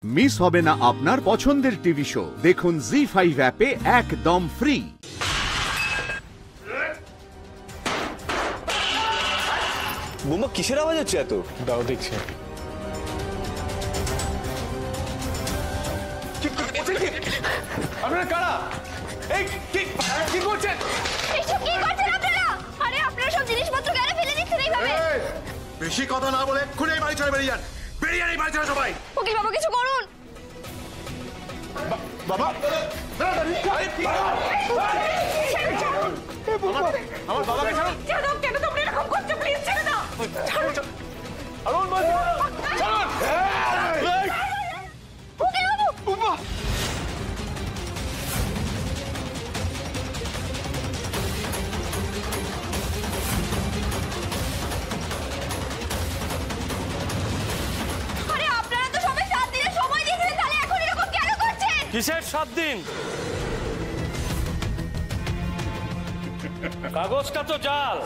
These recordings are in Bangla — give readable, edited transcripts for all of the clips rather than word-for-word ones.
মিস হবে না আপনার পছন্দের টিভি শো। দেখুন জি5 অ্যাপে একদম ফ্রি। বোমা কিসের আওয়াজ হচ্ছে এত? দাও দেখছে। আপনারা কারা? এই কি করছেন? এসব কি করছেন আপনারা? আরে আপনারা সব জিনিসপত্র কেন ফেলে দিচ্ছেন এইভাবে? বেশি কথা না বলে এক্ষুনি এই বাড়ি ছেড়ে বেরিয়ে যান। বেরিয়ে যান এই বাড়ি ছেড়ে সবাই। উকিল বাবু কিছু করুন। বাবা আমার বাবাকে ছাড়ুন। কেন তোমরা এরকম করছো? প্লিজ ছেড়ে দাও। উকিল বাবু আরে আপনারা তো সবাই 7 দিনের সময় দিয়েছিলেন, তাহলে এখন এরকম কেন করছেন? কিসের 7 দিন? কাগজটা তো জাল।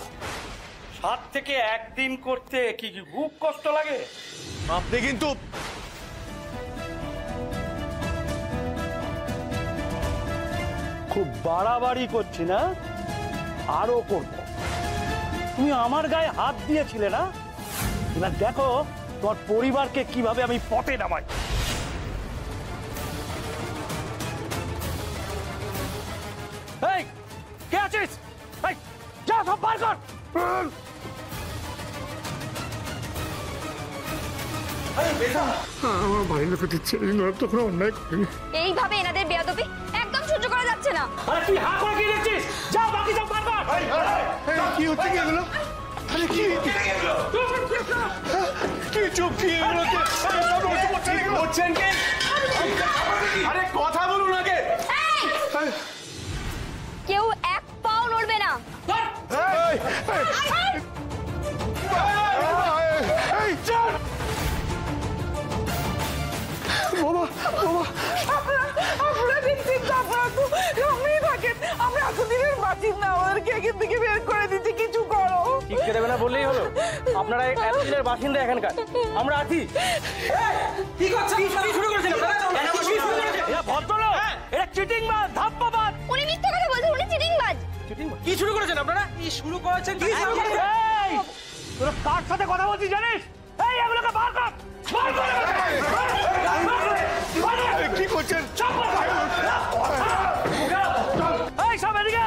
7 থেকে 1 দিন করতে কি খুব কষ্ট লাগে? আপনি কিন্তু খুব বাড়াবাড়ি করছি না, আরো করব। তুমি আমার গায়ে হাত দিয়েছিলে না, এবার দেখো তোমার পরিবারকে কিভাবে আমি পথে নামাই। এই কে আছিস? এই যা সব বার কর। আমার বাড়ির লোকে দিচ্ছে তখন অন্যায় করিনি। এইভাবে এনাদের বেয়াদবি একদম সহ্য করা যাচ্ছে না। আরে তুই হা করে কি দেখছিস? যা বাকি সব বার কর। কি হচ্ছে কি এগুলো? আরে কি কি চুপ কি এগুলো? করছেন কি? আরে কথা বলুন আগে। কেউ এক পাও নড়বে না। আপনারা নিশ্চিন্ত, আপনারা তো সামনেই থাকেন। আমরা এতদিনের বাঁচিত না, ওদেরকে এখান থেকে বের করে দিচ্ছি, কিছু করো। শিখতে দেবে না বললেই হলো? আপনারা এতদিনের বাসিন্দা এখানকার, আমরা আছি। কি করছেন? কি শুরু করেছেন আপনারা? এরা ভদ্রলোক, এরা চিটিংবাজ, ধাপ্পাবাজ। উনি মিথ্যা কথা বলছেন, উনি চিটিংবাজ। কি শুরু করেছেন আপনারা? কি শুরু করেছেন? কি শুরু করেছেন? এই তোরা কার সাথে কথা বলছিস জানিস? এই এগুলোকে বার কর, বার কর। কি করছেন? এই সব এদিকে।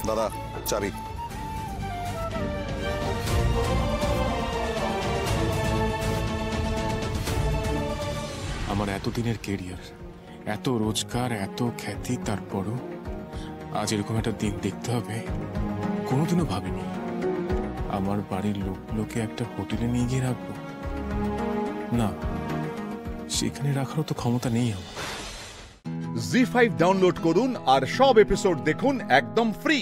দাদা চাবি। আমার এতদিনের কেরিয়ার, এত রোজগার, এত খ্যাতি, তারপরও আজ এরকম একটা দিন দেখতে হবে কোনোদিনও ভাবিনি। আমার বাড়ির লোকগুলোকে একটা হোটেলে নিয়ে গিয়ে রাখবো না, সেখানে রাখারও তো ক্ষমতা নেই আমার। জি5 ডাউনলোড করুন আর সব এপিসোড দেখুন একদম ফ্রি।